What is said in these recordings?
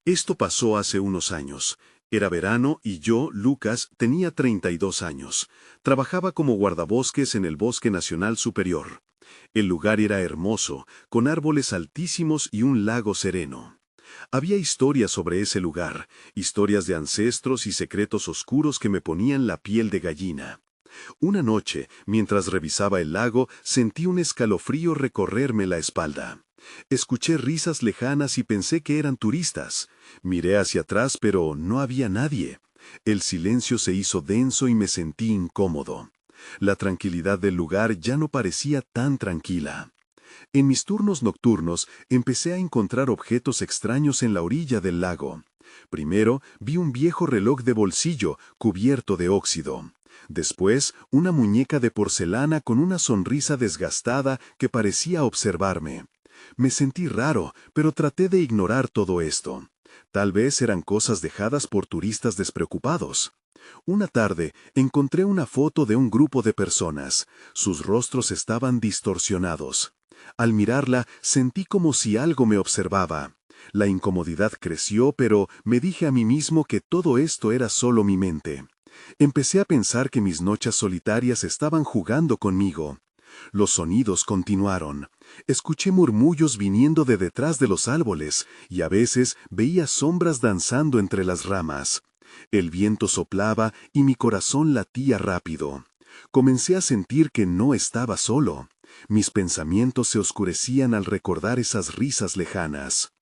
Esto pasó hace unos años. Era verano y yo, Lucas, tenía 32 años. Trabajaba como guardabosques en el Bosque Nacional Superior. El lugar era hermoso, con árboles altísimos y un lago sereno. Había historias sobre ese lugar, historias de ancestros y secretos oscuros que me ponían la piel de gallina. Una noche, mientras revisaba el lago, sentí un escalofrío recorrerme la espalda. Escuché risas lejanas y pensé que eran turistas. Miré hacia atrás, pero no había nadie. El silencio se hizo denso y me sentí incómodo. La tranquilidad del lugar ya no parecía tan tranquila. En mis turnos nocturnos empecé a encontrar objetos extraños en la orilla del lago. Primero vi un viejo reloj de bolsillo cubierto de óxido. Después, una muñeca de porcelana con una sonrisa desgastada que parecía observarme. Me sentí raro, pero traté de ignorar todo esto. Tal vez eran cosas dejadas por turistas despreocupados. Una tarde, encontré una foto de un grupo de personas. Sus rostros estaban distorsionados. Al mirarla, sentí como si algo me observaba. La incomodidad creció, pero me dije a mí mismo que todo esto era solo mi mente. Empecé a pensar que mis noches solitarias estaban jugando conmigo. Los sonidos continuaron. Escuché murmullos viniendo de detrás de los árboles, y a veces veía sombras danzando entre las ramas. El viento soplaba y mi corazón latía rápido. Comencé a sentir que no estaba solo. Mis pensamientos se oscurecían al recordar esas risas lejanas.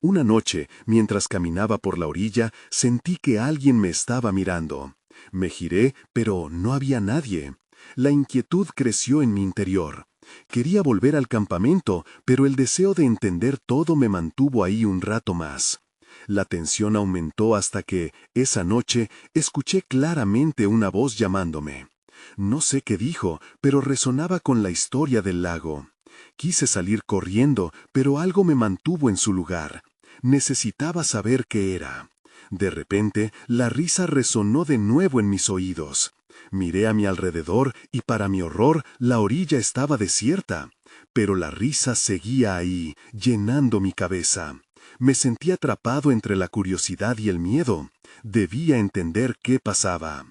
Una noche, mientras caminaba por la orilla, sentí que alguien me estaba mirando. Me giré, pero no había nadie. La inquietud creció en mi interior. Quería volver al campamento, pero el deseo de entender todo me mantuvo ahí un rato más. La tensión aumentó hasta que, esa noche, escuché claramente una voz llamándome. No sé qué dijo, pero resonaba con la historia del lago. Quise salir corriendo, pero algo me mantuvo en su lugar. Necesitaba saber qué era. De repente, la risa resonó de nuevo en mis oídos. Miré a mi alrededor y para mi horror, la orilla estaba desierta. Pero la risa seguía ahí, llenando mi cabeza. Me sentí atrapado entre la curiosidad y el miedo. Debía entender qué pasaba.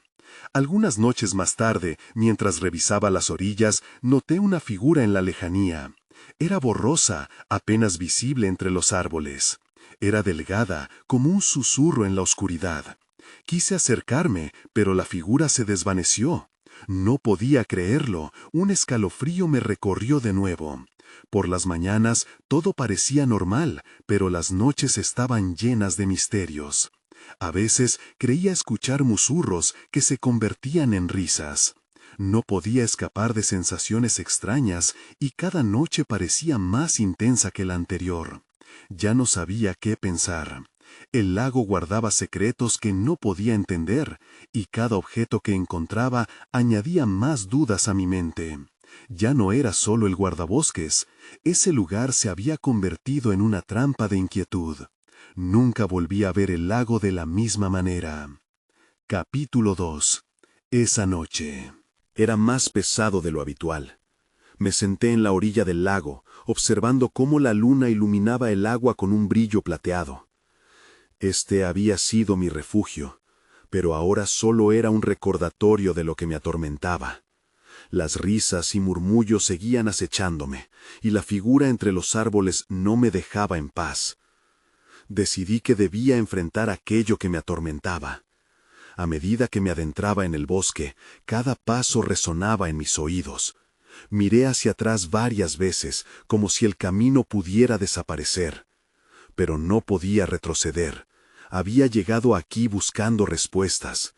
Algunas noches más tarde, mientras revisaba las orillas, noté una figura en la lejanía. Era borrosa, apenas visible entre los árboles. Era delgada, como un susurro en la oscuridad. Quise acercarme, pero la figura se desvaneció. No podía creerlo, un escalofrío me recorrió de nuevo. Por las mañanas todo parecía normal, pero las noches estaban llenas de misterios. A veces creía escuchar susurros que se convertían en risas. No podía escapar de sensaciones extrañas y cada noche parecía más intensa que la anterior. Ya no sabía qué pensar. El lago guardaba secretos que no podía entender, y cada objeto que encontraba añadía más dudas a mi mente. Ya no era solo el guardabosques, ese lugar se había convertido en una trampa de inquietud. Nunca volví a ver el lago de la misma manera. Capítulo 2. Esa noche. Era más pesado de lo habitual. Me senté en la orilla del lago, observando cómo la luna iluminaba el agua con un brillo plateado. Este había sido mi refugio, pero ahora solo era un recordatorio de lo que me atormentaba. Las risas y murmullos seguían acechándome, y la figura entre los árboles no me dejaba en paz. Decidí que debía enfrentar aquello que me atormentaba. A medida que me adentraba en el bosque, cada paso resonaba en mis oídos. Miré hacia atrás varias veces, como si el camino pudiera desaparecer. Pero no podía retroceder. Había llegado aquí buscando respuestas.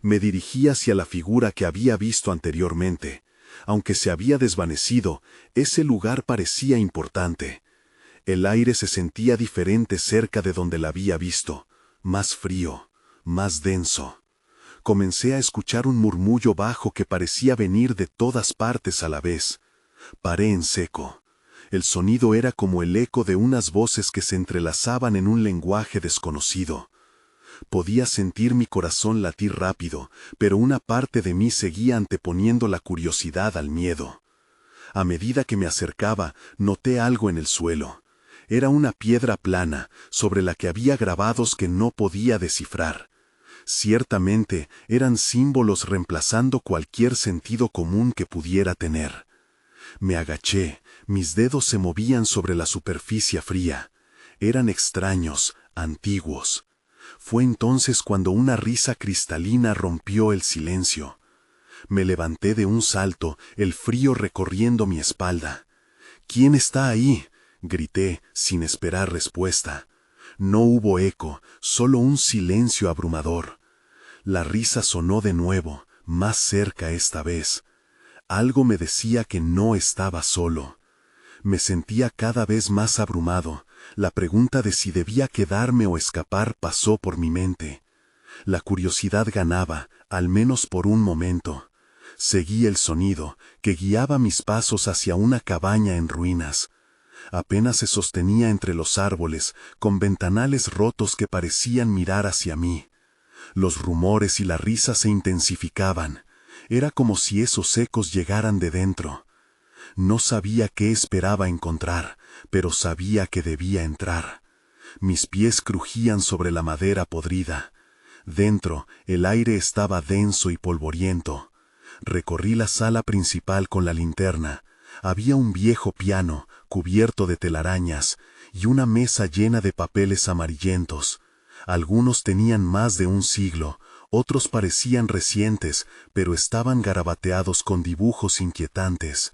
Me dirigí hacia la figura que había visto anteriormente. Aunque se había desvanecido, ese lugar parecía importante. El aire se sentía diferente cerca de donde la había visto, más frío, más denso. Comencé a escuchar un murmullo bajo que parecía venir de todas partes a la vez. Paré en seco. El sonido era como el eco de unas voces que se entrelazaban en un lenguaje desconocido. Podía sentir mi corazón latir rápido, pero una parte de mí seguía anteponiendo la curiosidad al miedo. A medida que me acercaba, noté algo en el suelo. Era una piedra plana, sobre la que había grabados que no podía descifrar. Ciertamente eran símbolos reemplazando cualquier sentido común que pudiera tener. Me agaché, mis dedos se movían sobre la superficie fría. Eran extraños, antiguos. Fue entonces cuando una risa cristalina rompió el silencio. Me levanté de un salto, el frío recorriendo mi espalda. «¿Quién está ahí?», grité, sin esperar respuesta. No hubo eco, solo un silencio abrumador. La risa sonó de nuevo, más cerca esta vez. Algo me decía que no estaba solo. Me sentía cada vez más abrumado. La pregunta de si debía quedarme o escapar pasó por mi mente. La curiosidad ganaba, al menos por un momento. Seguí el sonido, que guiaba mis pasos hacia una cabaña en ruinas. Apenas se sostenía entre los árboles, con ventanales rotos que parecían mirar hacia mí. Los rumores y la risa se intensificaban. Era como si esos ecos llegaran de dentro. No sabía qué esperaba encontrar, pero sabía que debía entrar. Mis pies crujían sobre la madera podrida. Dentro, el aire estaba denso y polvoriento. Recorrí la sala principal con la linterna. Había un viejo piano, cubierto de telarañas, y una mesa llena de papeles amarillentos. Algunos tenían más de un siglo, otros parecían recientes, pero estaban garabateados con dibujos inquietantes.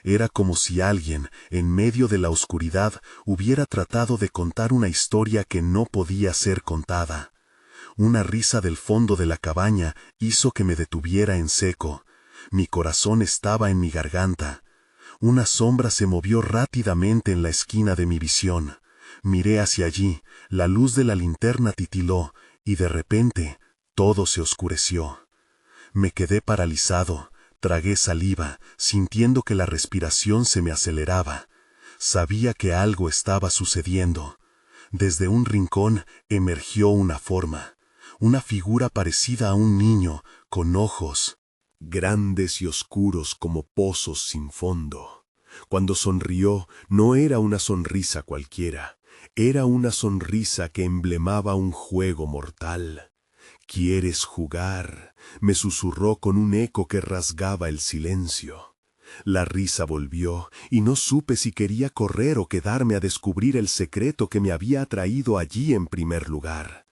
Era como si alguien, en medio de la oscuridad, hubiera tratado de contar una historia que no podía ser contada. Una risa del fondo de la cabaña hizo que me detuviera en seco. Mi corazón estaba en mi garganta. Una sombra se movió rápidamente en la esquina de mi visión. Miré hacia allí, la luz de la linterna titiló, y de repente, todo se oscureció. Me quedé paralizado, tragué saliva, sintiendo que la respiración se me aceleraba. Sabía que algo estaba sucediendo. Desde un rincón emergió una forma. Una figura parecida a un niño, con ojos grandes y oscuros como pozos sin fondo. Cuando sonrió, no era una sonrisa cualquiera, era una sonrisa que emblemaba un juego mortal. «¿Quieres jugar?», me susurró con un eco que rasgaba el silencio. La risa volvió, y no supe si quería correr o quedarme a descubrir el secreto que me había atraído allí en primer lugar.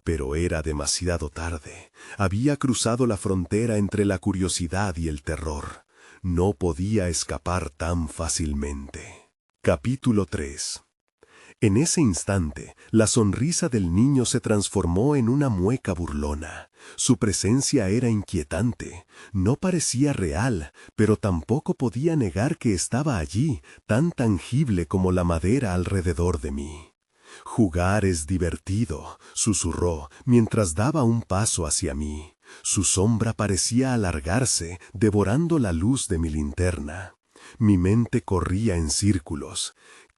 Pero era demasiado tarde. Había cruzado la frontera entre la curiosidad y el terror. No podía escapar tan fácilmente. Capítulo 3. En ese instante, la sonrisa del niño se transformó en una mueca burlona. Su presencia era inquietante. No parecía real, pero tampoco podía negar que estaba allí, tan tangible como la madera alrededor de mí. «Jugar es divertido», susurró, mientras daba un paso hacia mí. Su sombra parecía alargarse, devorando la luz de mi linterna. Mi mente corría en círculos.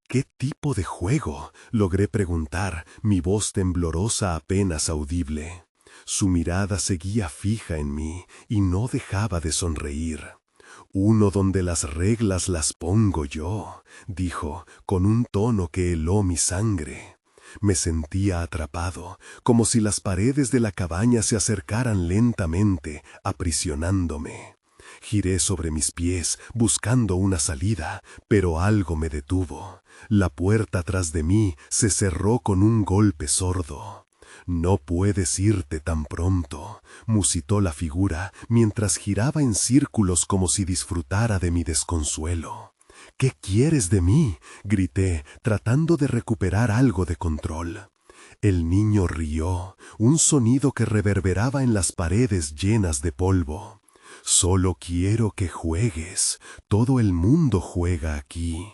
«¿Qué tipo de juego?», logré preguntar, mi voz temblorosa apenas audible. Su mirada seguía fija en mí y no dejaba de sonreír. «Uno donde las reglas las pongo yo», dijo, con un tono que heló mi sangre. Me sentía atrapado, como si las paredes de la cabaña se acercaran lentamente, aprisionándome. Giré sobre mis pies, buscando una salida, pero algo me detuvo. La puerta tras de mí se cerró con un golpe sordo. «No puedes irte tan pronto», musitó la figura, mientras giraba en círculos como si disfrutara de mi desconsuelo. «¿Qué quieres de mí?», grité, tratando de recuperar algo de control. El niño rió, un sonido que reverberaba en las paredes llenas de polvo. «Solo quiero que juegues, todo el mundo juega aquí».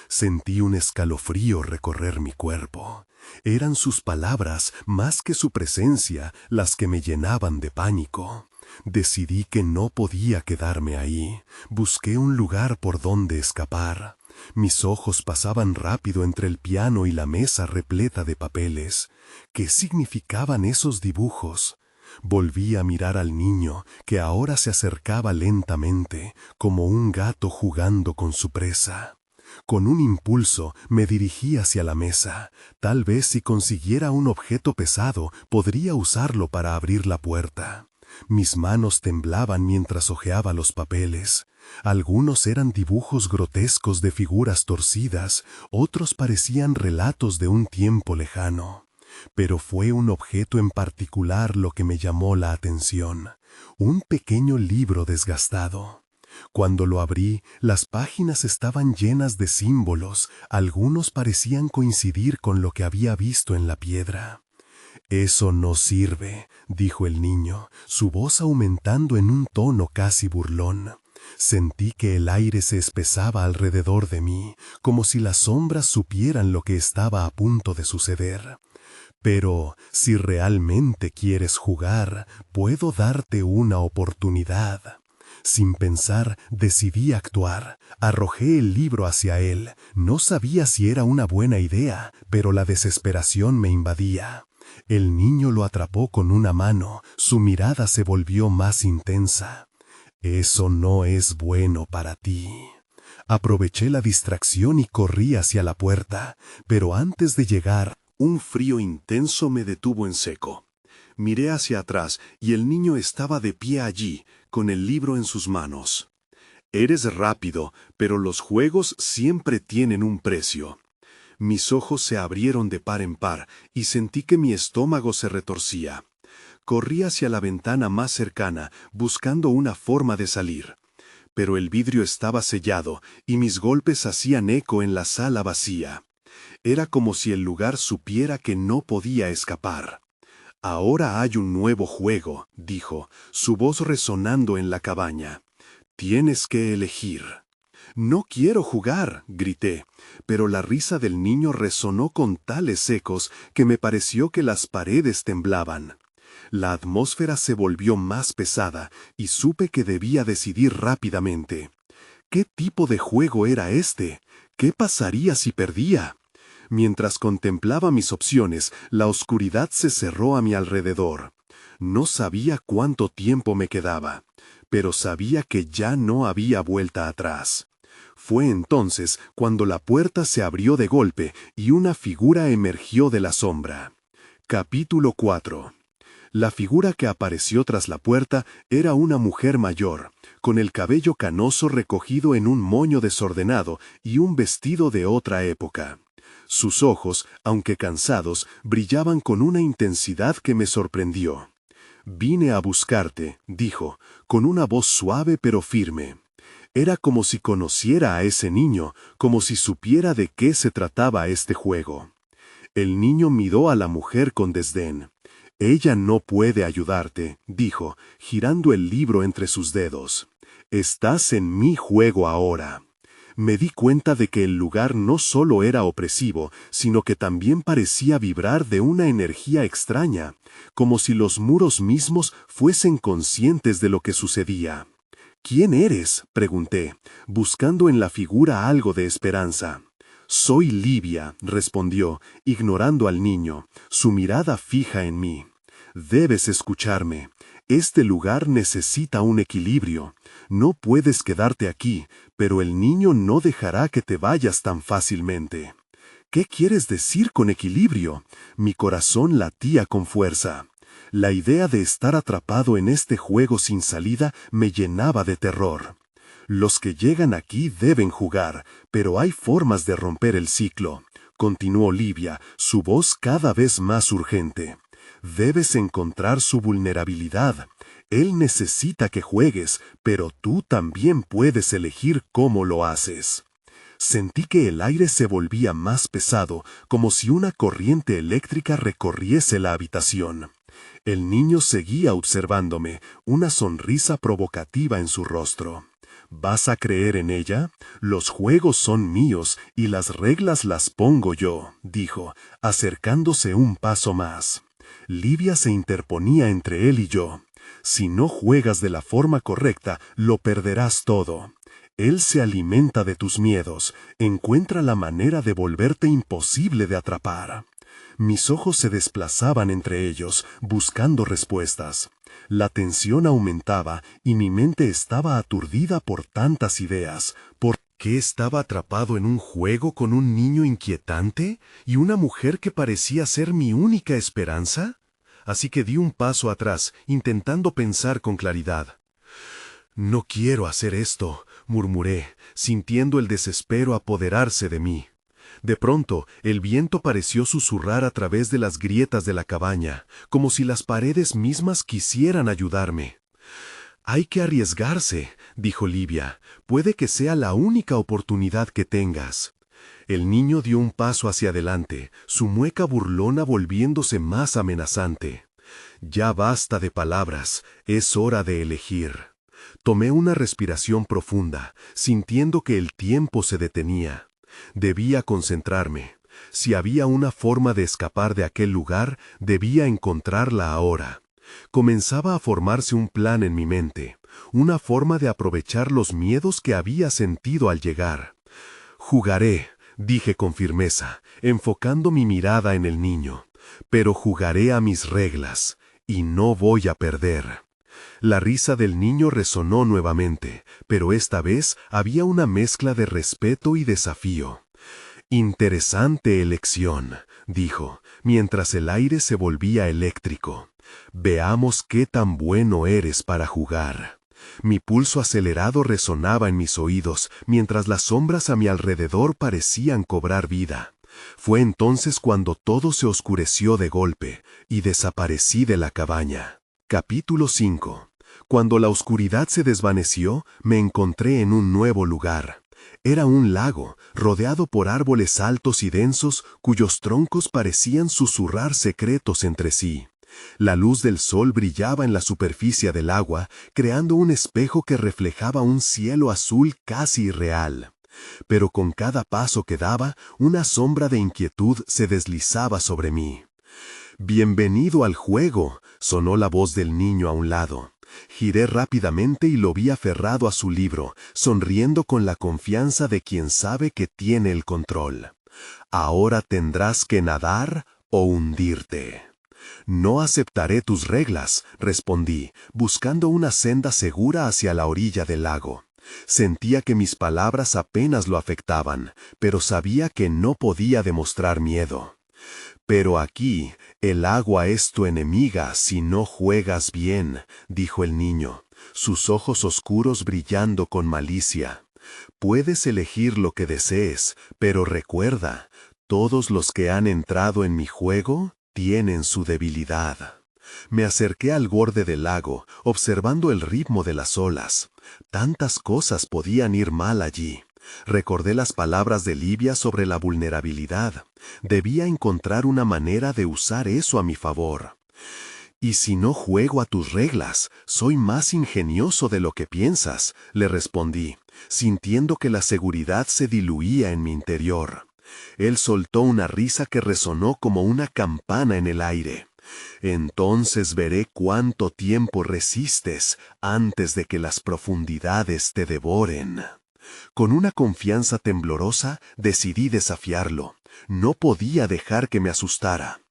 Sentí un escalofrío recorrer mi cuerpo. Eran sus palabras, más que su presencia, las que me llenaban de pánico. Decidí que no podía quedarme ahí. Busqué un lugar por donde escapar. Mis ojos pasaban rápido entre el piano y la mesa repleta de papeles. ¿Qué significaban esos dibujos? Volví a mirar al niño, que ahora se acercaba lentamente, como un gato jugando con su presa. Con un impulso me dirigí hacia la mesa. Tal vez si consiguiera un objeto pesado, podría usarlo para abrir la puerta. Mis manos temblaban mientras hojeaba los papeles. Algunos eran dibujos grotescos de figuras torcidas, otros parecían relatos de un tiempo lejano. Pero fue un objeto en particular lo que me llamó la atención. Un pequeño libro desgastado. Cuando lo abrí, las páginas estaban llenas de símbolos, algunos parecían coincidir con lo que había visto en la piedra. «Eso no sirve», dijo el niño, su voz aumentando en un tono casi burlón. Sentí que el aire se espesaba alrededor de mí, como si las sombras supieran lo que estaba a punto de suceder. «Pero, si realmente quieres jugar, puedo darte una oportunidad». Sin pensar, decidí actuar. Arrojé el libro hacia él. No sabía si era una buena idea, pero la desesperación me invadía. El niño lo atrapó con una mano. Su mirada se volvió más intensa. «Eso no es bueno para ti». Aproveché la distracción y corrí hacia la puerta, pero antes de llegar, un frío intenso me detuvo en seco. Miré hacia atrás y el niño estaba de pie allí, con el libro en sus manos. Eres rápido, pero los juegos siempre tienen un precio. Mis ojos se abrieron de par en par y sentí que mi estómago se retorcía. Corrí hacia la ventana más cercana, buscando una forma de salir. Pero el vidrio estaba sellado y mis golpes hacían eco en la sala vacía. Era como si el lugar supiera que no podía escapar. «Ahora hay un nuevo juego», dijo, su voz resonando en la cabaña. «Tienes que elegir». «No quiero jugar», grité, pero la risa del niño resonó con tales ecos que me pareció que las paredes temblaban. La atmósfera se volvió más pesada y supe que debía decidir rápidamente. ¿Qué tipo de juego era este? ¿Qué pasaría si perdía? Mientras contemplaba mis opciones, la oscuridad se cerró a mi alrededor. No sabía cuánto tiempo me quedaba, pero sabía que ya no había vuelta atrás. Fue entonces cuando la puerta se abrió de golpe y una figura emergió de la sombra. Capítulo 4. La figura que apareció tras la puerta era una mujer mayor, con el cabello canoso recogido en un moño desordenado y un vestido de otra época. Sus ojos, aunque cansados, brillaban con una intensidad que me sorprendió. «Vine a buscarte», dijo, con una voz suave pero firme. Era como si conociera a ese niño, como si supiera de qué se trataba este juego. El niño miró a la mujer con desdén. «Ella no puede ayudarte», dijo, girando el libro entre sus dedos. «Estás en mi juego ahora». Me di cuenta de que el lugar no solo era opresivo, sino que también parecía vibrar de una energía extraña, como si los muros mismos fuesen conscientes de lo que sucedía. «¿Quién eres?», pregunté, buscando en la figura algo de esperanza. «Soy Livia», respondió, ignorando al niño, su mirada fija en mí. «Debes escucharme. Este lugar necesita un equilibrio. No puedes quedarte aquí, pero el niño no dejará que te vayas tan fácilmente». «¿Qué quieres decir con equilibrio?». Mi corazón latía con fuerza. La idea de estar atrapado en este juego sin salida me llenaba de terror. «Los que llegan aquí deben jugar, pero hay formas de romper el ciclo», continuó Livia, su voz cada vez más urgente. «Debes encontrar su vulnerabilidad. Él necesita que juegues, pero tú también puedes elegir cómo lo haces». Sentí que el aire se volvía más pesado, como si una corriente eléctrica recorriese la habitación. El niño seguía observándome, una sonrisa provocativa en su rostro. «¿Vas a creer en ella? Los juegos son míos y las reglas las pongo yo», dijo, acercándose un paso más. Livia se interponía entre él y yo. «Si no juegas de la forma correcta, lo perderás todo. Él se alimenta de tus miedos, encuentra la manera de volverte imposible de atrapar». Mis ojos se desplazaban entre ellos, buscando respuestas. La tensión aumentaba y mi mente estaba aturdida por tantas ideas, por ¿Qué estaba atrapado en un juego con un niño inquietante y una mujer que parecía ser mi única esperanza? Así que di un paso atrás, intentando pensar con claridad. No quiero hacer esto, murmuré, sintiendo el desespero apoderarse de mí. De pronto, el viento pareció susurrar a través de las grietas de la cabaña, como si las paredes mismas quisieran ayudarme. Hay que arriesgarse, dijo Livia. Puede que sea la única oportunidad que tengas. El niño dio un paso hacia adelante, su mueca burlona volviéndose más amenazante. Ya basta de palabras, es hora de elegir. Tomé una respiración profunda, sintiendo que el tiempo se detenía. Debía concentrarme. Si había una forma de escapar de aquel lugar, debía encontrarla ahora. Comenzaba a formarse un plan en mi mente, una forma de aprovechar los miedos que había sentido al llegar. Jugaré, dije con firmeza, enfocando mi mirada en el niño, pero jugaré a mis reglas, y no voy a perder. La risa del niño resonó nuevamente, pero esta vez había una mezcla de respeto y desafío. Interesante elección, dijo, mientras el aire se volvía eléctrico. Veamos qué tan bueno eres para jugar. Mi pulso acelerado resonaba en mis oídos, mientras las sombras a mi alrededor parecían cobrar vida. Fue entonces cuando todo se oscureció de golpe, y desaparecí de la cabaña. Capítulo 5. Cuando la oscuridad se desvaneció, me encontré en un nuevo lugar. Era un lago, rodeado por árboles altos y densos, cuyos troncos parecían susurrar secretos entre sí. La luz del sol brillaba en la superficie del agua, creando un espejo que reflejaba un cielo azul casi irreal. Pero con cada paso que daba, una sombra de inquietud se deslizaba sobre mí. «Bienvenido al juego», sonó la voz del niño a un lado. Giré rápidamente y lo vi aferrado a su libro, sonriendo con la confianza de quien sabe que tiene el control. «Ahora tendrás que nadar o hundirte». «No aceptaré tus reglas», respondí, buscando una senda segura hacia la orilla del lago. Sentía que mis palabras apenas lo afectaban, pero sabía que no podía demostrar miedo. «Pero aquí, el agua es tu enemiga si no juegas bien», dijo el niño, sus ojos oscuros brillando con malicia. «Puedes elegir lo que desees, pero recuerda, todos los que han entrado en mi juego tienen su debilidad». Me acerqué al borde del lago, observando el ritmo de las olas. Tantas cosas podían ir mal allí. Recordé las palabras de Livia sobre la vulnerabilidad. Debía encontrar una manera de usar eso a mi favor. «Y si no juego a tus reglas, soy más ingenioso de lo que piensas», le respondí, sintiendo que la seguridad se diluía en mi interior. Él soltó una risa que resonó como una campana en el aire. «Entonces veré cuánto tiempo resistes antes de que las profundidades te devoren». Con una confianza temblorosa, decidí desafiarlo. No podía dejar que me asustara.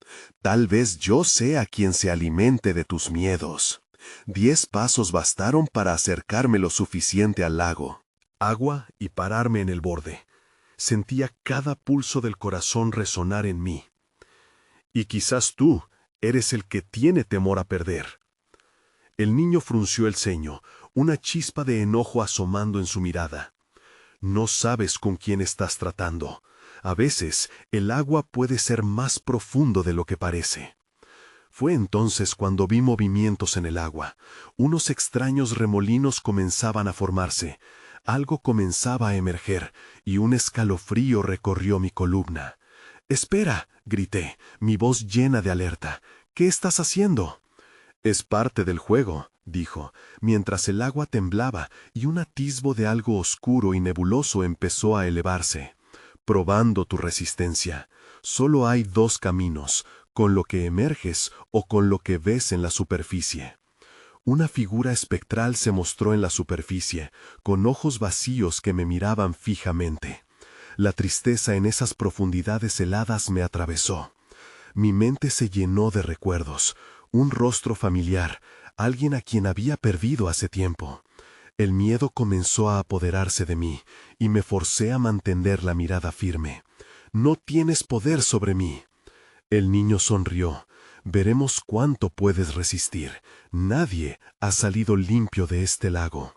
Tal vez yo sea quien se alimente de tus miedos. 10 pasos bastaron para acercarme lo suficiente al lago. Agua y pararme en el borde. Sentía cada pulso del corazón resonar en mí. «Y quizás tú eres el que tiene temor a perder». El niño frunció el ceño, una chispa de enojo asomando en su mirada. «No sabes con quién estás tratando. A veces, el agua puede ser más profundo de lo que parece». Fue entonces cuando vi movimientos en el agua. Unos extraños remolinos comenzaban a formarse. Algo comenzaba a emerger, y un escalofrío recorrió mi columna. «¡Espera!», grité, mi voz llena de alerta. «¿Qué estás haciendo?». «Es parte del juego», dijo, mientras el agua temblaba y un atisbo de algo oscuro y nebuloso empezó a elevarse. «Probando tu resistencia. Solo hay 2 caminos, con lo que emerges o con lo que ves en la superficie». Una figura espectral se mostró en la superficie, con ojos vacíos que me miraban fijamente. La tristeza en esas profundidades heladas me atravesó. Mi mente se llenó de recuerdos, un rostro familiar, alguien a quien había perdido hace tiempo. El miedo comenzó a apoderarse de mí, y me forcé a mantener la mirada firme. «No tienes poder sobre mí». El niño sonrió. «Veremos cuánto puedes resistir. Nadie ha salido limpio de este lago».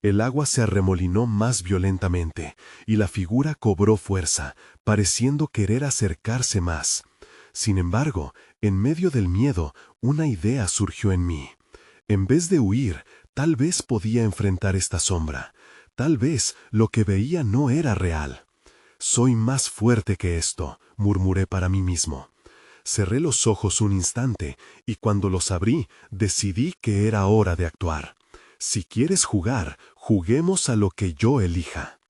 El agua se arremolinó más violentamente, y la figura cobró fuerza, pareciendo querer acercarse más. Sin embargo, en medio del miedo, una idea surgió en mí. En vez de huir, tal vez podía enfrentar esta sombra. Tal vez lo que veía no era real. «Soy más fuerte que esto», murmuré para mí mismo. Cerré los ojos un instante, y cuando los abrí, decidí que era hora de actuar. «Si quieres jugar, juguemos a lo que yo elija».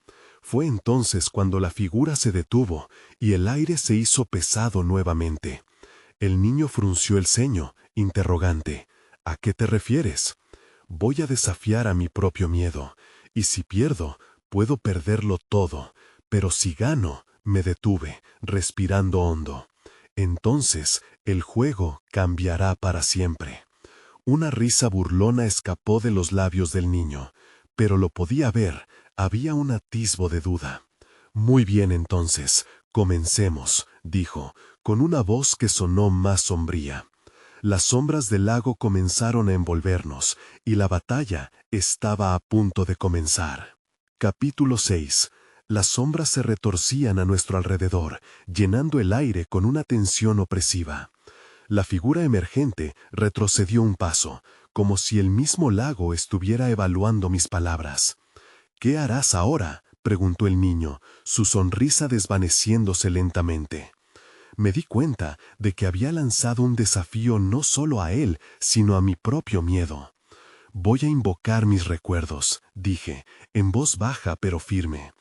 Fue entonces cuando la figura se detuvo, y el aire se hizo pesado nuevamente. El niño frunció el ceño, interrogante. «¿A qué te refieres?» «Voy a desafiar a mi propio miedo, y si pierdo, puedo perderlo todo, pero si gano», me detuve, respirando hondo. «Entonces, el juego cambiará para siempre». Una risa burlona escapó de los labios del niño, pero lo podía ver, había un atisbo de duda. «Muy bien entonces, comencemos», dijo, con una voz que sonó más sombría. Las sombras del lago comenzaron a envolvernos, y la batalla estaba a punto de comenzar. Capítulo 6. Las sombras se retorcían a nuestro alrededor, llenando el aire con una tensión opresiva. La figura emergente retrocedió un paso, como si el mismo lago estuviera evaluando mis palabras. «¿Qué harás ahora?», preguntó el niño, su sonrisa desvaneciéndose lentamente. Me di cuenta de que había lanzado un desafío no solo a él, sino a mi propio miedo. «Voy a invocar mis recuerdos», dije, en voz baja pero firme.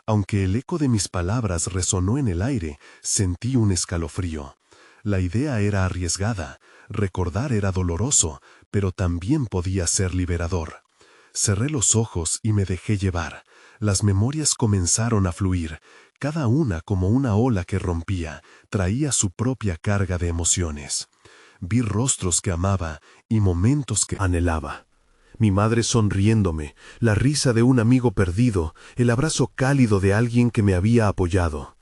Aunque el eco de mis palabras resonó en el aire, sentí un escalofrío. La idea era arriesgada, recordar era doloroso, pero también podía ser liberador. Cerré los ojos y me dejé llevar. Las memorias comenzaron a fluir, cada una como una ola que rompía, traía su propia carga de emociones. Vi rostros que amaba y momentos que anhelaba. Mi madre sonriéndome, la risa de un amigo perdido, el abrazo cálido de alguien que me había apoyado.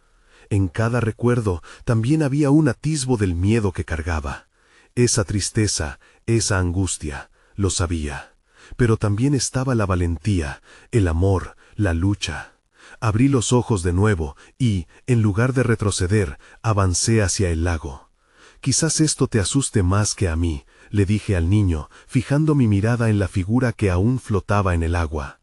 En cada recuerdo también había un atisbo del miedo que cargaba. Esa tristeza, esa angustia, lo sabía. Pero también estaba la valentía, el amor, la lucha. Abrí los ojos de nuevo y, en lugar de retroceder, avancé hacia el lago. «Quizás esto te asuste más que a mí», le dije al niño, fijando mi mirada en la figura que aún flotaba en el agua.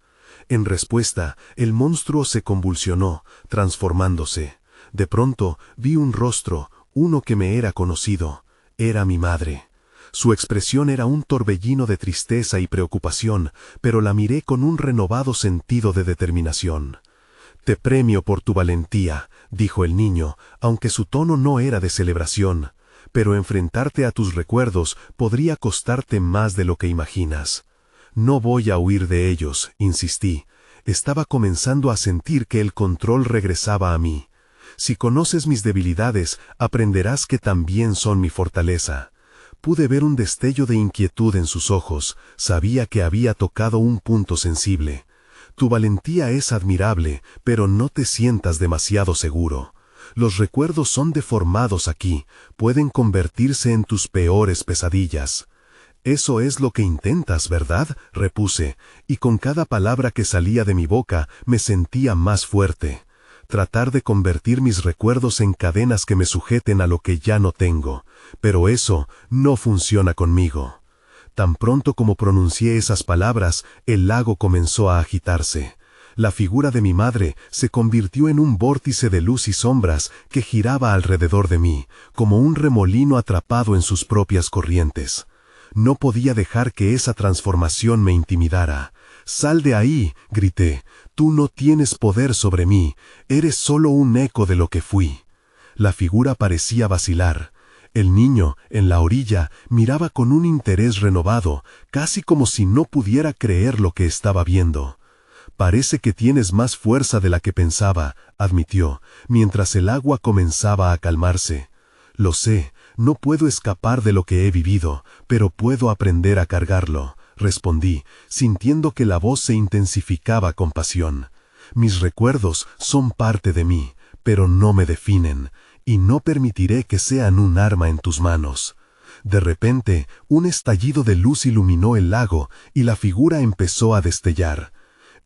En respuesta, el monstruo se convulsionó, transformándose. De pronto vi un rostro, uno que me era conocido. Era mi madre. Su expresión era un torbellino de tristeza y preocupación, pero la miré con un renovado sentido de determinación. «Te premio por tu valentía», dijo el niño, aunque su tono no era de celebración. «Pero enfrentarte a tus recuerdos podría costarte más de lo que imaginas». «No voy a huir de ellos», insistí. Estaba comenzando a sentir que el control regresaba a mí. «Si conoces mis debilidades, aprenderás que también son mi fortaleza». Pude ver un destello de inquietud en sus ojos, sabía que había tocado un punto sensible. «Tu valentía es admirable, pero no te sientas demasiado seguro. Los recuerdos son deformados aquí, pueden convertirse en tus peores pesadillas». «Eso es lo que intentas, ¿verdad?», repuse, y con cada palabra que salía de mi boca me sentía más fuerte. Tratar de convertir mis recuerdos en cadenas que me sujeten a lo que ya no tengo, pero eso no funciona conmigo. Tan pronto como pronuncié esas palabras, el lago comenzó a agitarse. La figura de mi madre se convirtió en un vórtice de luz y sombras que giraba alrededor de mí, como un remolino atrapado en sus propias corrientes. No podía dejar que esa transformación me intimidara. «Sal de ahí», grité, «tú no tienes poder sobre mí, eres solo un eco de lo que fui». La figura parecía vacilar. El niño, en la orilla, miraba con un interés renovado, casi como si no pudiera creer lo que estaba viendo. «Parece que tienes más fuerza de la que pensaba», admitió, mientras el agua comenzaba a calmarse. «Lo sé, no puedo escapar de lo que he vivido, pero puedo aprender a cargarlo», respondí, sintiendo que la voz se intensificaba con pasión. Mis recuerdos son parte de mí, pero no me definen, y no permitiré que sean un arma en tus manos. De repente, un estallido de luz iluminó el lago y la figura empezó a destellar.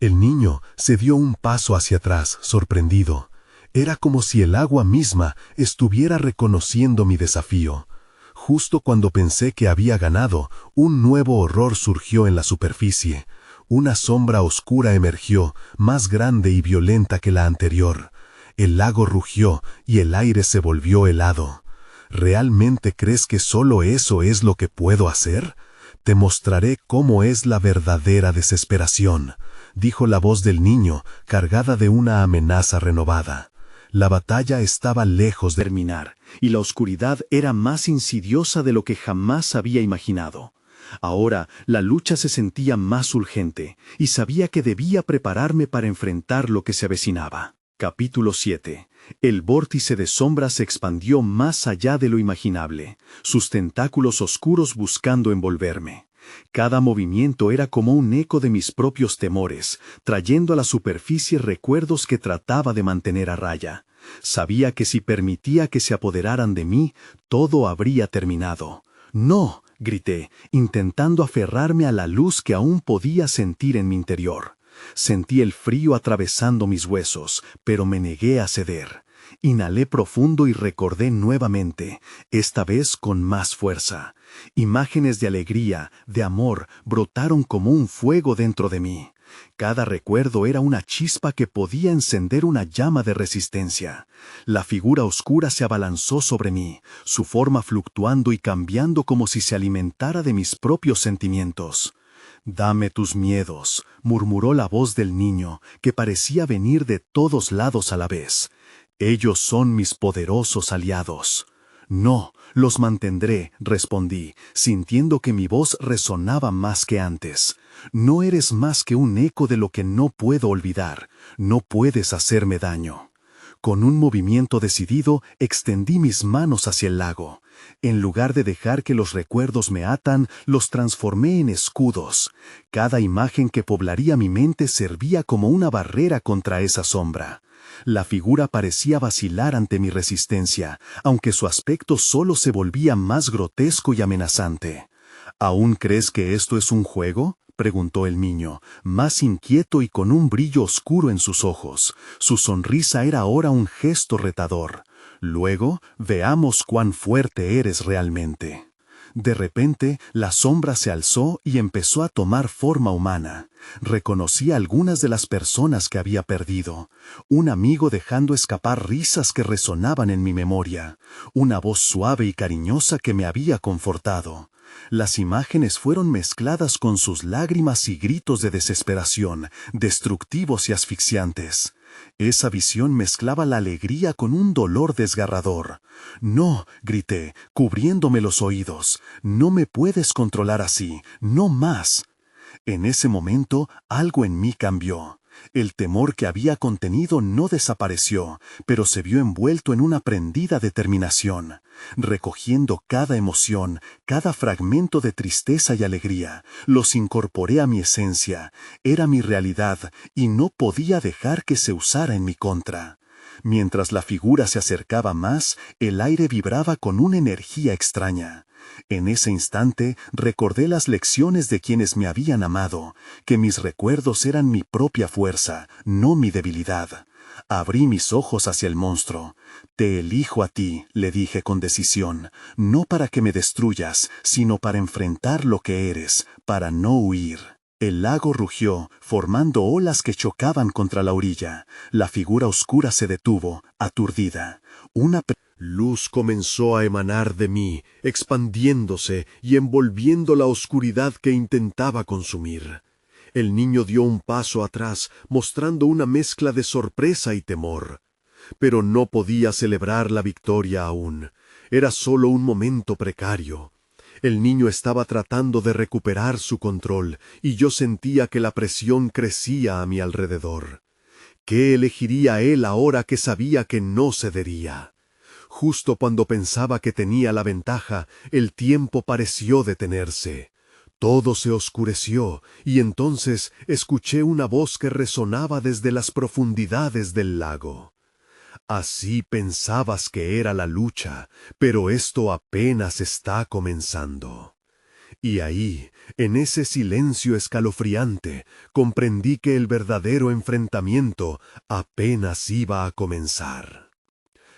El niño se dio un paso hacia atrás, sorprendido. Era como si el agua misma estuviera reconociendo mi desafío. Justo cuando pensé que había ganado, un nuevo horror surgió en la superficie. Una sombra oscura emergió, más grande y violenta que la anterior. El lago rugió y el aire se volvió helado. ¿Realmente crees que solo eso es lo que puedo hacer? Te mostraré cómo es la verdadera desesperación, dijo la voz del niño, cargada de una amenaza renovada. La batalla estaba lejos de terminar, y la oscuridad era más insidiosa de lo que jamás había imaginado. Ahora la lucha se sentía más urgente, y sabía que debía prepararme para enfrentar lo que se avecinaba. Capítulo 7. El vórtice de sombras se expandió más allá de lo imaginable, sus tentáculos oscuros buscando envolverme. Cada movimiento era como un eco de mis propios temores, trayendo a la superficie recuerdos que trataba de mantener a raya. Sabía que si permitía que se apoderaran de mí, todo habría terminado. ¡No!, grité, intentando aferrarme a la luz que aún podía sentir en mi interior. Sentí el frío atravesando mis huesos, pero me negué a ceder. Inhalé profundo y recordé nuevamente, esta vez con más fuerza. Imágenes de alegría, de amor, brotaron como un fuego dentro de mí. Cada recuerdo era una chispa que podía encender una llama de resistencia. La figura oscura se abalanzó sobre mí, su forma fluctuando y cambiando como si se alimentara de mis propios sentimientos. «Dame tus miedos», murmuró la voz del niño, que parecía venir de todos lados a la vez. «Ellos son mis poderosos aliados». «No, los mantendré», respondí, sintiendo que mi voz resonaba más que antes. «No eres más que un eco de lo que no puedo olvidar. No puedes hacerme daño». Con un movimiento decidido, extendí mis manos hacia el lago. En lugar de dejar que los recuerdos me atan, los transformé en escudos. Cada imagen que poblaría mi mente servía como una barrera contra esa sombra. La figura parecía vacilar ante mi resistencia, aunque su aspecto solo se volvía más grotesco y amenazante. «¿Aún crees que esto es un juego?», preguntó el niño, más inquieto y con un brillo oscuro en sus ojos. Su sonrisa era ahora un gesto retador. «Luego, veamos cuán fuerte eres realmente». De repente, la sombra se alzó y empezó a tomar forma humana. Reconocí a algunas de las personas que había perdido. Un amigo dejando escapar risas que resonaban en mi memoria. Una voz suave y cariñosa que me había confortado. Las imágenes fueron mezcladas con sus lágrimas y gritos de desesperación, destructivos y asfixiantes. Esa visión mezclaba la alegría con un dolor desgarrador. «No», grité, cubriéndome los oídos. «No me puedes controlar así, no más». En ese momento, algo en mí cambió. El temor que había contenido no desapareció, pero se vio envuelto en una prendida determinación. Recogiendo cada emoción, cada fragmento de tristeza y alegría, los incorporé a mi esencia. Era mi realidad, y no podía dejar que se usara en mi contra. Mientras la figura se acercaba más, el aire vibraba con una energía extraña. En ese instante recordé las lecciones de quienes me habían amado, que mis recuerdos eran mi propia fuerza, no mi debilidad. Abrí mis ojos hacia el monstruo. «Te elijo a ti», le dije con decisión, «no para que me destruyas, sino para enfrentar lo que eres, para no huir». El lago rugió, formando olas que chocaban contra la orilla. La figura oscura se detuvo, aturdida. Una luz comenzó a emanar de mí, expandiéndose y envolviendo la oscuridad que intentaba consumir. El niño dio un paso atrás, mostrando una mezcla de sorpresa y temor. Pero no podía celebrar la victoria aún. Era solo un momento precario. El niño estaba tratando de recuperar su control, y yo sentía que la presión crecía a mi alrededor. ¿Qué elegiría él ahora que sabía que no cedería? Justo cuando pensaba que tenía la ventaja, el tiempo pareció detenerse. Todo se oscureció, y entonces escuché una voz que resonaba desde las profundidades del lago. Así pensabas que era la lucha, pero esto apenas está comenzando. Y ahí, en ese silencio escalofriante, comprendí que el verdadero enfrentamiento apenas iba a comenzar.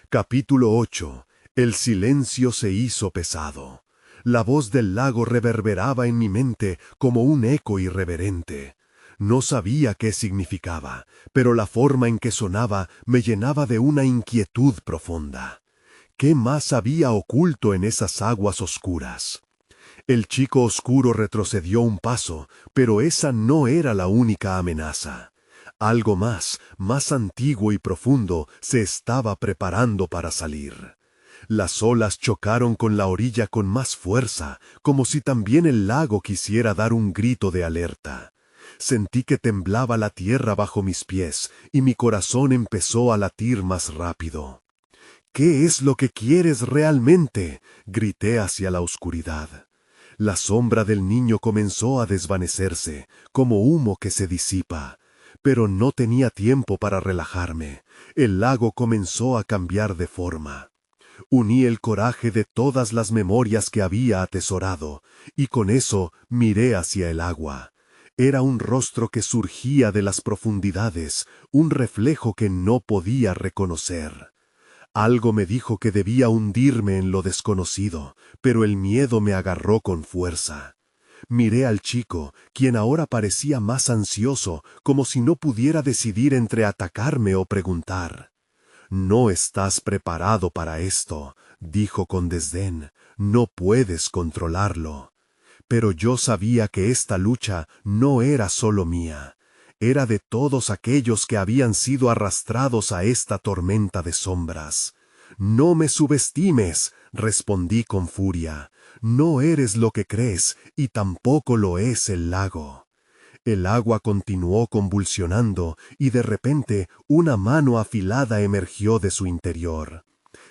Capítulo 8. El silencio se hizo pesado. La voz del lago reverberaba en mi mente como un eco irreverente. No sabía qué significaba, pero la forma en que sonaba me llenaba de una inquietud profunda. ¿Qué más había oculto en esas aguas oscuras? El chico oscuro retrocedió un paso, pero esa no era la única amenaza. Algo más antiguo y profundo, se estaba preparando para salir. Las olas chocaron con la orilla con más fuerza, como si también el lago quisiera dar un grito de alerta. Sentí que temblaba la tierra bajo mis pies, y mi corazón empezó a latir más rápido. «¿Qué es lo que quieres realmente?», grité hacia la oscuridad. La sombra del niño comenzó a desvanecerse, como humo que se disipa. Pero no tenía tiempo para relajarme. El lago comenzó a cambiar de forma. Uní el coraje de todas las memorias que había atesorado, y con eso miré hacia el agua. Era un rostro que surgía de las profundidades, un reflejo que no podía reconocer. Algo me dijo que debía hundirme en lo desconocido, pero el miedo me agarró con fuerza. Miré al chico, quien ahora parecía más ansioso, como si no pudiera decidir entre atacarme o preguntar. «No estás preparado para esto», dijo con desdén. «No puedes controlarlo». Pero yo sabía que esta lucha no era solo mía. Era de todos aquellos que habían sido arrastrados a esta tormenta de sombras. «No me subestimes», respondí con furia. «No eres lo que crees, y tampoco lo es el lago». El agua continuó convulsionando, y de repente una mano afilada emergió de su interior.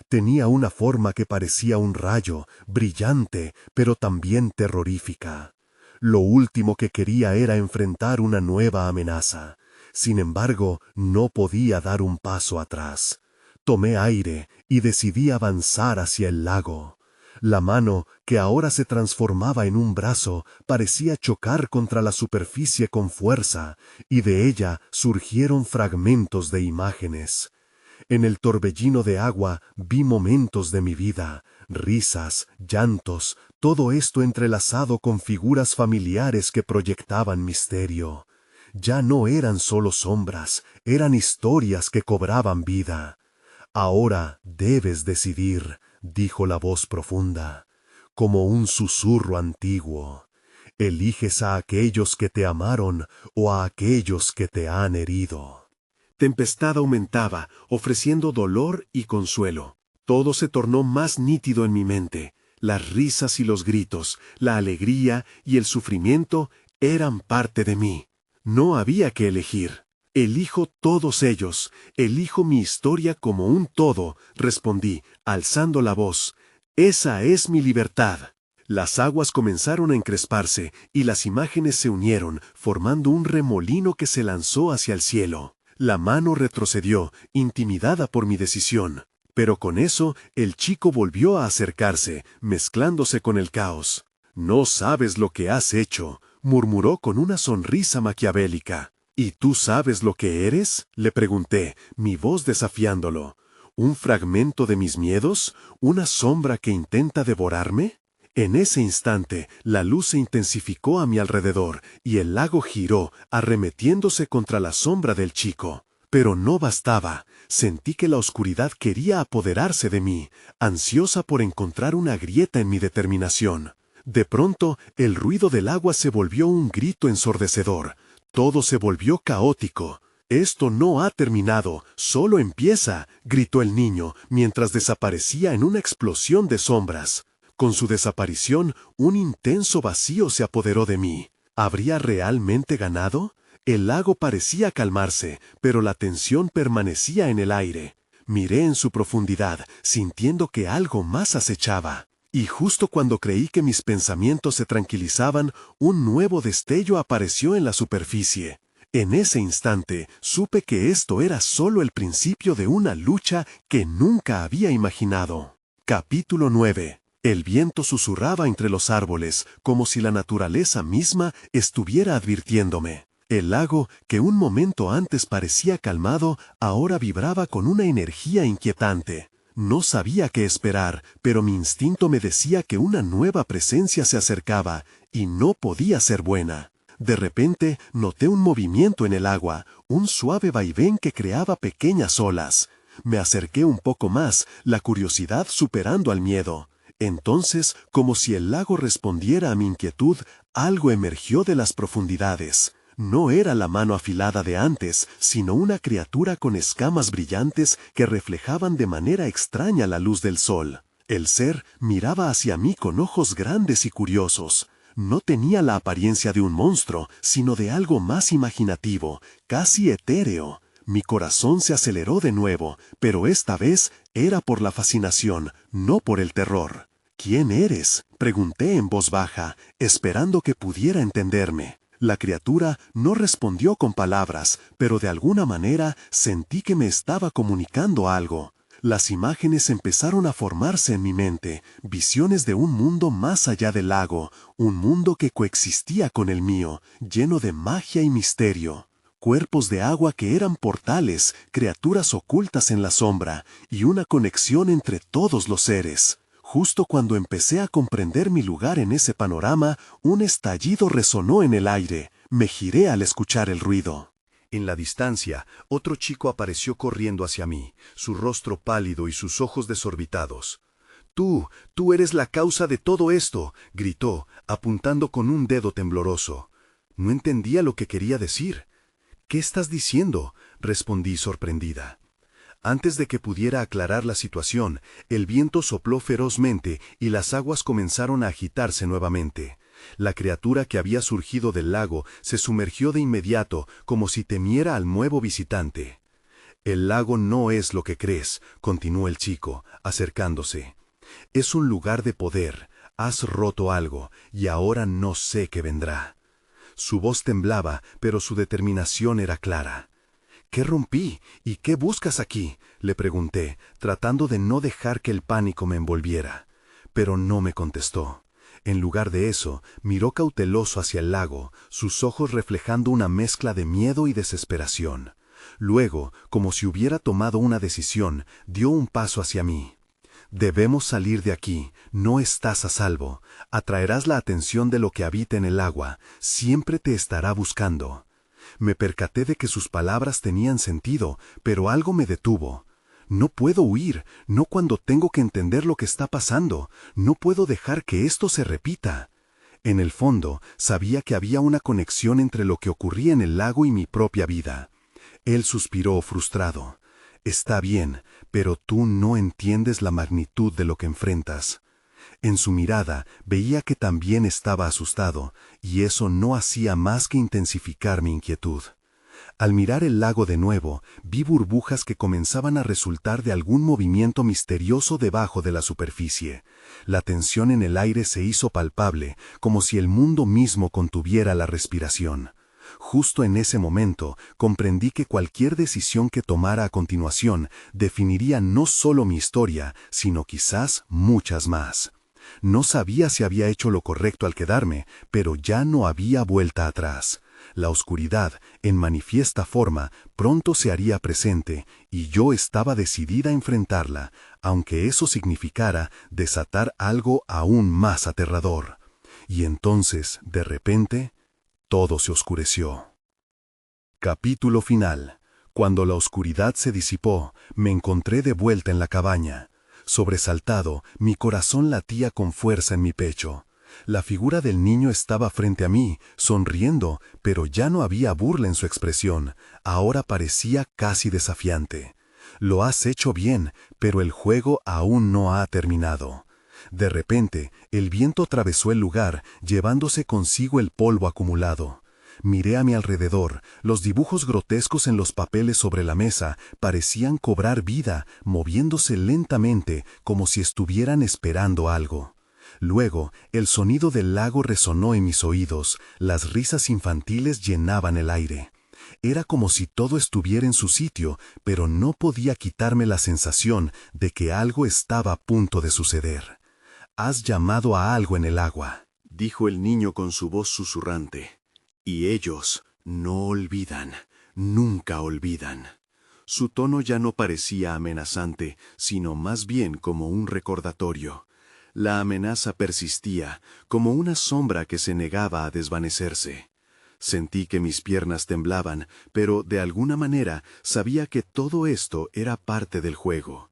Tenía una forma que parecía un rayo, brillante, pero también terrorífica. Lo último que quería era enfrentar una nueva amenaza. Sin embargo, no podía dar un paso atrás. Tomé aire y decidí avanzar hacia el lago. La mano, que ahora se transformaba en un brazo, parecía chocar contra la superficie con fuerza, y de ella surgieron fragmentos de imágenes. En el torbellino de agua vi momentos de mi vida, risas, llantos, todo esto entrelazado con figuras familiares que proyectaban misterio. Ya no eran solo sombras, eran historias que cobraban vida. «Ahora debes decidir», dijo la voz profunda, como un susurro antiguo. «¿Eliges a aquellos que te amaron o a aquellos que te han herido?». Tempestad aumentaba, ofreciendo dolor y consuelo. Todo se tornó más nítido en mi mente. Las risas y los gritos, la alegría y el sufrimiento eran parte de mí. No había que elegir. «Elijo todos ellos, elijo mi historia como un todo», respondí, alzando la voz. «Esa es mi libertad». Las aguas comenzaron a encresparse y las imágenes se unieron, formando un remolino que se lanzó hacia el cielo. La mano retrocedió, intimidada por mi decisión. Pero con eso, el chico volvió a acercarse, mezclándose con el caos. «No sabes lo que has hecho», murmuró con una sonrisa maquiavélica. «¿Y tú sabes lo que eres?», le pregunté, mi voz desafiándolo. «¿Un fragmento de mis miedos? ¿Una sombra que intenta devorarme?». En ese instante, la luz se intensificó a mi alrededor, y el lago giró, arremetiéndose contra la sombra del chico. Pero no bastaba. Sentí que la oscuridad quería apoderarse de mí, ansiosa por encontrar una grieta en mi determinación. De pronto, el ruido del agua se volvió un grito ensordecedor. Todo se volvió caótico. «Esto no ha terminado, solo empieza», gritó el niño, mientras desaparecía en una explosión de sombras. Con su desaparición, un intenso vacío se apoderó de mí. ¿Habría realmente ganado? El lago parecía calmarse, pero la tensión permanecía en el aire. Miré en su profundidad, sintiendo que algo más acechaba. Y justo cuando creí que mis pensamientos se tranquilizaban, un nuevo destello apareció en la superficie. En ese instante, supe que esto era solo el principio de una lucha que nunca había imaginado. Capítulo 9. El viento susurraba entre los árboles, como si la naturaleza misma estuviera advirtiéndome. El lago, que un momento antes parecía calmado, ahora vibraba con una energía inquietante. No sabía qué esperar, pero mi instinto me decía que una nueva presencia se acercaba, y no podía ser buena. De repente, noté un movimiento en el agua, un suave vaivén que creaba pequeñas olas. Me acerqué un poco más, la curiosidad superando al miedo. Entonces, como si el lago respondiera a mi inquietud, algo emergió de las profundidades. No era la mano afilada de antes, sino una criatura con escamas brillantes que reflejaban de manera extraña la luz del sol. El ser miraba hacia mí con ojos grandes y curiosos. No tenía la apariencia de un monstruo, sino de algo más imaginativo, casi etéreo. Mi corazón se aceleró de nuevo, pero esta vez era por la fascinación, no por el terror. ¿Quién eres?, pregunté en voz baja, esperando que pudiera entenderme. La criatura no respondió con palabras, pero de alguna manera sentí que me estaba comunicando algo. Las imágenes empezaron a formarse en mi mente, visiones de un mundo más allá del lago, un mundo que coexistía con el mío, lleno de magia y misterio. Cuerpos de agua que eran portales, criaturas ocultas en la sombra, y una conexión entre todos los seres. Justo cuando empecé a comprender mi lugar en ese panorama, un estallido resonó en el aire. Me giré al escuchar el ruido. En la distancia, otro chico apareció corriendo hacia mí, su rostro pálido y sus ojos desorbitados. Tú eres la causa de todo esto», gritó, apuntando con un dedo tembloroso. No entendía lo que quería decir. «¿Qué estás diciendo?», respondí sorprendida. Antes de que pudiera aclarar la situación, el viento sopló ferozmente y las aguas comenzaron a agitarse nuevamente. La criatura que había surgido del lago se sumergió de inmediato, como si temiera al nuevo visitante. «El lago no es lo que crees», continuó el chico, acercándose. «Es un lugar de poder. Has roto algo, y ahora no sé qué vendrá». Su voz temblaba, pero su determinación era clara. «¿Qué rompí? ¿Y qué buscas aquí?», le pregunté, tratando de no dejar que el pánico me envolviera. Pero no me contestó. En lugar de eso, miró cauteloso hacia el lago, sus ojos reflejando una mezcla de miedo y desesperación. Luego, como si hubiera tomado una decisión, dio un paso hacia mí. «Debemos salir de aquí, no estás a salvo. Atraerás la atención de lo que habita en el agua, siempre te estará buscando». Me percaté de que sus palabras tenían sentido, pero algo me detuvo. No puedo huir, no cuando tengo que entender lo que está pasando, no puedo dejar que esto se repita. En el fondo, sabía que había una conexión entre lo que ocurría en el lago y mi propia vida. Él suspiró frustrado. «Está bien, pero tú no entiendes la magnitud de lo que enfrentas». En su mirada veía que también estaba asustado, y eso no hacía más que intensificar mi inquietud. Al mirar el lago de nuevo, vi burbujas que comenzaban a resultar de algún movimiento misterioso debajo de la superficie. La tensión en el aire se hizo palpable, como si el mundo mismo contuviera la respiración. Justo en ese momento, comprendí que cualquier decisión que tomara a continuación definiría no solo mi historia, sino quizás muchas más. No sabía si había hecho lo correcto al quedarme, pero ya no había vuelta atrás. La oscuridad, en manifiesta forma, pronto se haría presente, y yo estaba decidida a enfrentarla, aunque eso significara desatar algo aún más aterrador. Y entonces, de repente, todo se oscureció. Capítulo final. Cuando la oscuridad se disipó, me encontré de vuelta en la cabaña. Sobresaltado, mi corazón latía con fuerza en mi pecho. La figura del niño estaba frente a mí, sonriendo, pero ya no había burla en su expresión, ahora parecía casi desafiante. «Lo has hecho bien, pero el juego aún no ha terminado». De repente, el viento atravesó el lugar, llevándose consigo el polvo acumulado. Miré a mi alrededor. Los dibujos grotescos en los papeles sobre la mesa parecían cobrar vida, moviéndose lentamente, como si estuvieran esperando algo. Luego, el sonido del lago resonó en mis oídos, las risas infantiles llenaban el aire. Era como si todo estuviera en su sitio, pero no podía quitarme la sensación de que algo estaba a punto de suceder. «Has llamado a algo en el agua», dijo el niño con su voz susurrante. «Y ellos no olvidan, nunca olvidan». Su tono ya no parecía amenazante, sino más bien como un recordatorio. La amenaza persistía, como una sombra que se negaba a desvanecerse. Sentí que mis piernas temblaban, pero de alguna manera sabía que todo esto era parte del juego.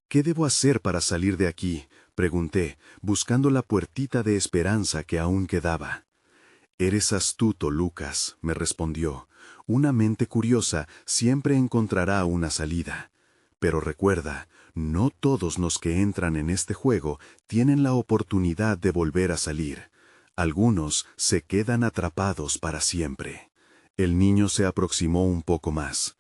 «¿Qué debo hacer para salir de aquí?», pregunté, buscando la puertita de esperanza que aún quedaba. «Eres astuto, Lucas», me respondió. «Una mente curiosa siempre encontrará una salida. Pero recuerda, no todos los que entran en este juego tienen la oportunidad de volver a salir. Algunos se quedan atrapados para siempre». El niño se aproximó un poco más.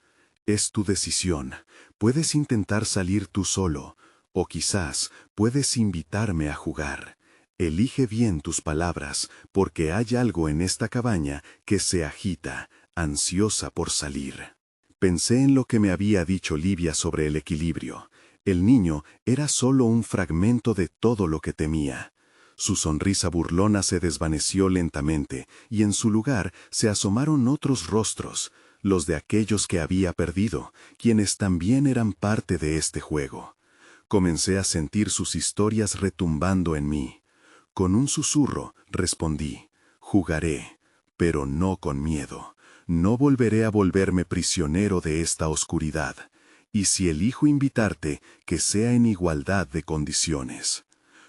«Es tu decisión. Puedes intentar salir tú solo, o quizás puedes invitarme a jugar. Elige bien tus palabras, porque hay algo en esta cabaña que se agita, ansiosa por salir». Pensé en lo que me había dicho Livia sobre el equilibrio. El niño era solo un fragmento de todo lo que temía. Su sonrisa burlona se desvaneció lentamente, y en su lugar se asomaron otros rostros, los de aquellos que había perdido, quienes también eran parte de este juego. Comencé a sentir sus historias retumbando en mí. Con un susurro respondí: «Jugaré, pero no con miedo. No volveré a volverme prisionero de esta oscuridad. Y si elijo invitarte, que sea en igualdad de condiciones».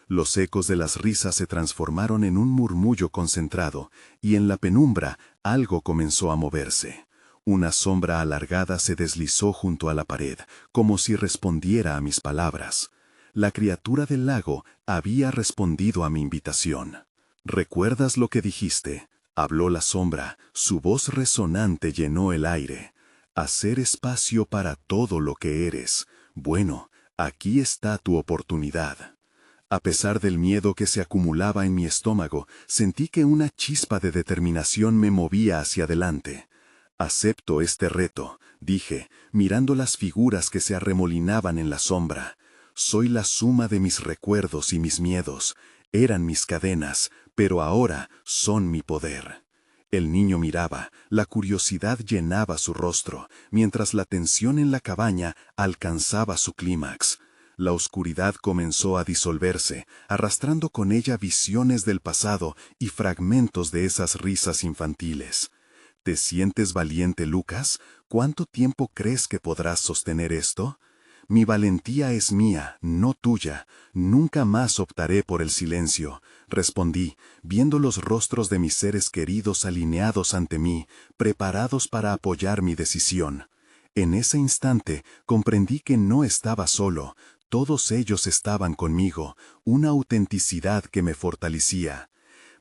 Los ecos de las risas se transformaron en un murmullo concentrado, y en la penumbra algo comenzó a moverse. Una sombra alargada se deslizó junto a la pared, como si respondiera a mis palabras. La criatura del lago había respondido a mi invitación. «¿Recuerdas lo que dijiste?», habló la sombra, su voz resonante llenó el aire. «Hacer espacio para todo lo que eres. Bueno, aquí está tu oportunidad». A pesar del miedo que se acumulaba en mi estómago, sentí que una chispa de determinación me movía hacia adelante. «Acepto este reto», dije, mirando las figuras que se arremolinaban en la sombra. «Soy la suma de mis recuerdos y mis miedos. Eran mis cadenas, pero ahora son mi poder». El niño miraba, la curiosidad llenaba su rostro, mientras la tensión en la cabaña alcanzaba su clímax. La oscuridad comenzó a disolverse, arrastrando con ella visiones del pasado y fragmentos de esas risas infantiles. «¿Te sientes valiente, Lucas? ¿Cuánto tiempo crees que podrás sostener esto?» «Mi valentía es mía, no tuya. Nunca más optaré por el silencio», respondí, viendo los rostros de mis seres queridos alineados ante mí, preparados para apoyar mi decisión. En ese instante comprendí que no estaba solo. Todos ellos estaban conmigo, una autenticidad que me fortalecía.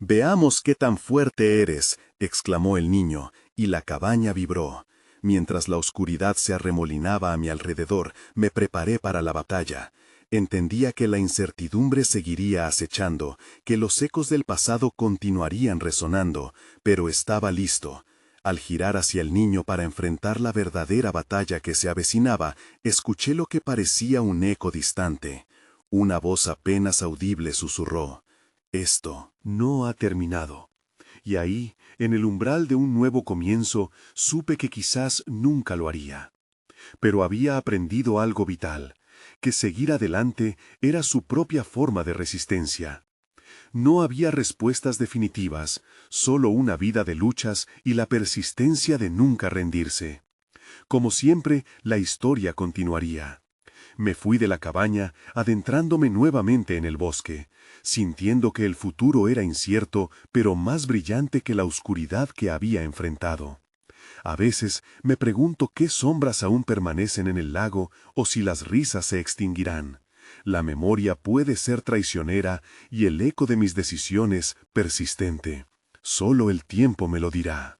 «Veamos qué tan fuerte eres», exclamó el niño, y la cabaña vibró. Mientras la oscuridad se arremolinaba a mi alrededor, me preparé para la batalla. Entendía que la incertidumbre seguiría acechando, que los ecos del pasado continuarían resonando, pero estaba listo. Al girar hacia el niño para enfrentar la verdadera batalla que se avecinaba, escuché lo que parecía un eco distante. Una voz apenas audible susurró: «Esto no ha terminado». Y ahí, en el umbral de un nuevo comienzo, supe que quizás nunca lo haría. Pero había aprendido algo vital, que seguir adelante era su propia forma de resistencia. No había respuestas definitivas, solo una vida de luchas y la persistencia de nunca rendirse. Como siempre, la historia continuaría. Me fui de la cabaña, adentrándome nuevamente en el bosque, sintiendo que el futuro era incierto, pero más brillante que la oscuridad que había enfrentado. A veces me pregunto qué sombras aún permanecen en el lago o si las risas se extinguirán. La memoria puede ser traicionera y el eco de mis decisiones persistente. Solo el tiempo me lo dirá.